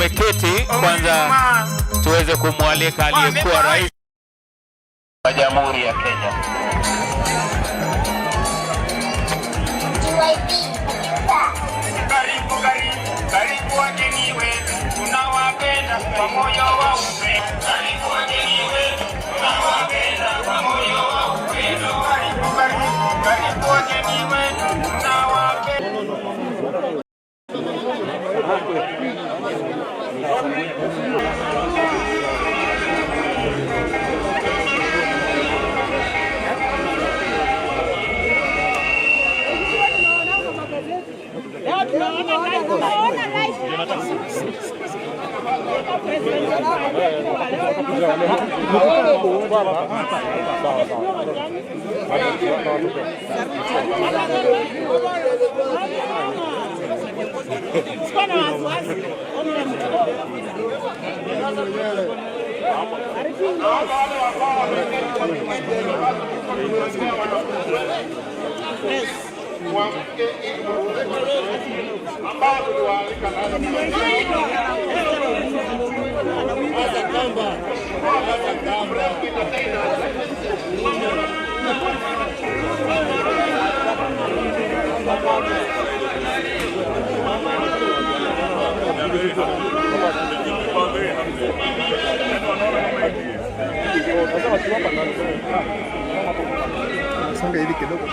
Mwenyekiti, kwanza tuweze kumwalika aliyekuwa rais wa Jamhuri ya Kenya. Karibu wageni wetu, tunawapenda kwa moyo wa upendo. Karibu wageni wetu, tunawapenda kwa moyo wa upendo. Karibu wageni wetu, tunawapenda. Songa hivi kidogo.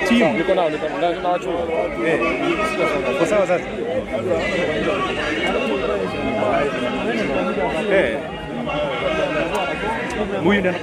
Team niko nao na watu. Kwa sawa sasa. Huyu ndio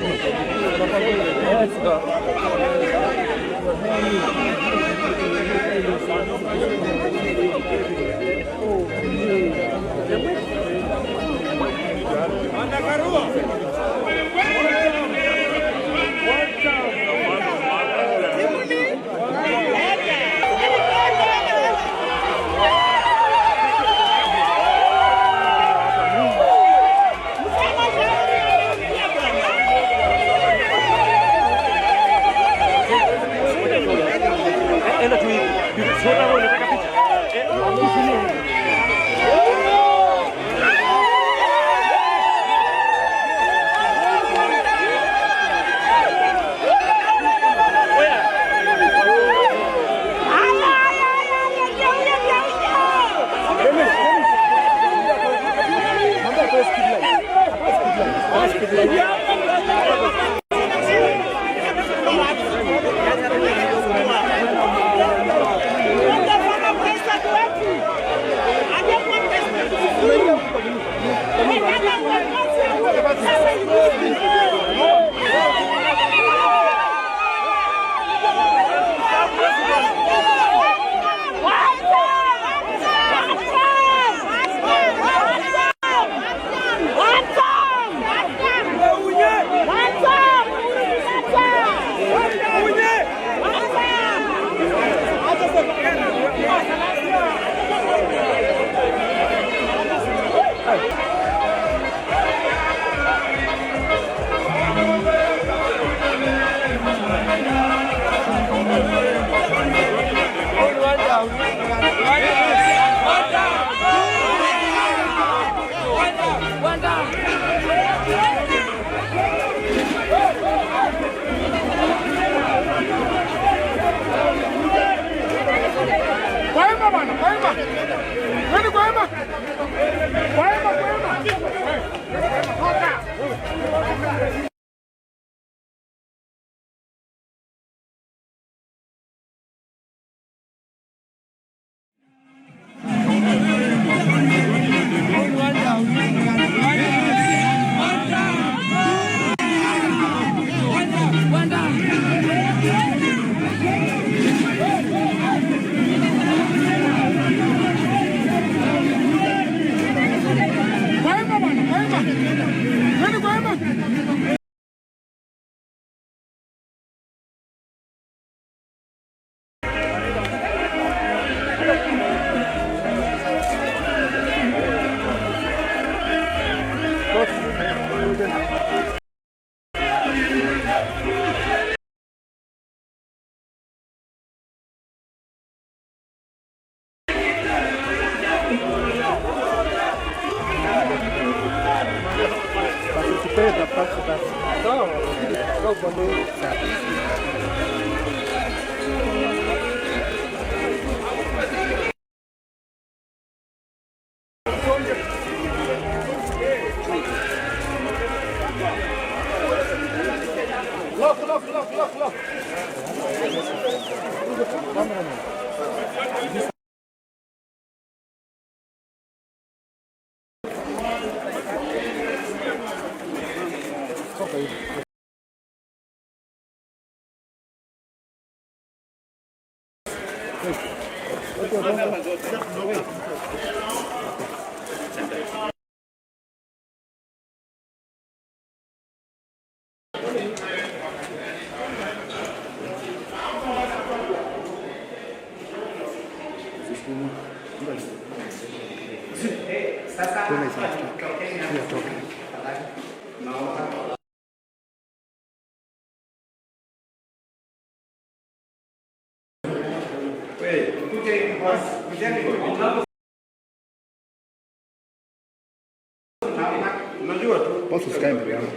Unajua tu posso sikae mbele yangu.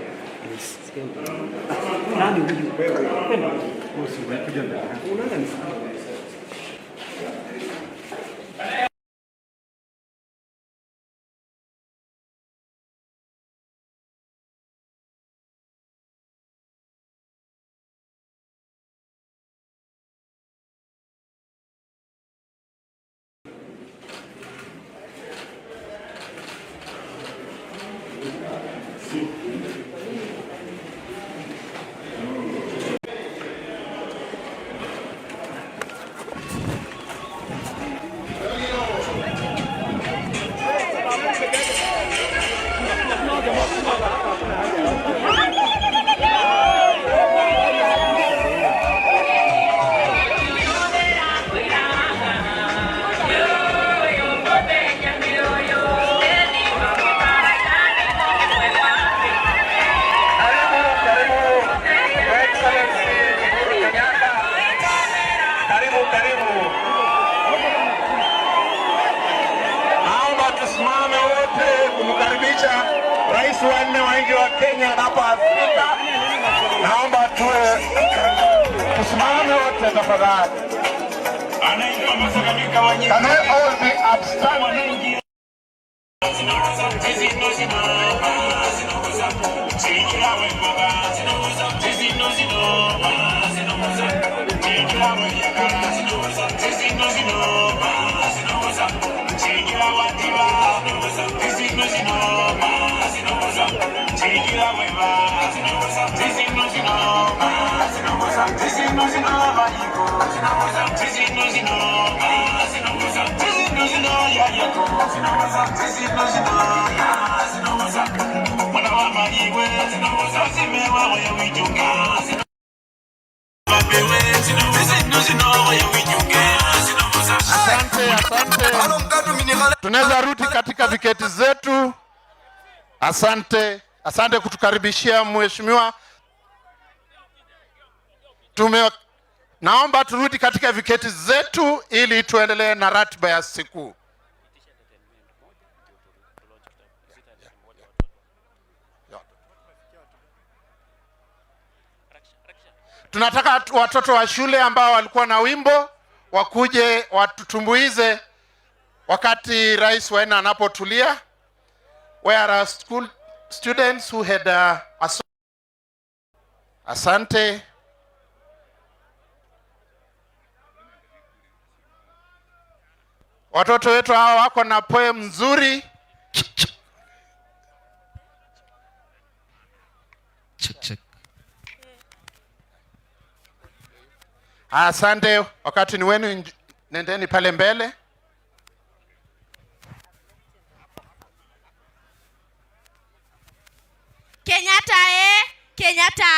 Nani huyu? Wewe. Usikuja mbele yangu. Unaona ni Rais wa 4 wa nchi wa Kenya anapoafika, naomba tusimame wote tafadhali. Can we all be upstanding? Tunaweza rudi katika viketi zetu. Asante kutukaribishia mheshimiwa. Naomba turudi katika viketi zetu ili tuendelee na ratiba ya siku. Tunataka watoto wa shule ambao walikuwa na wimbo wakuje watutumbuize wakati rais wa 4 anapotulia. Where are school students who had asante. Watoto wetu hawa wako na poem nzuri. Asante, wakati ni wenu, nendeni pale mbele. Kenyatta Kenyatta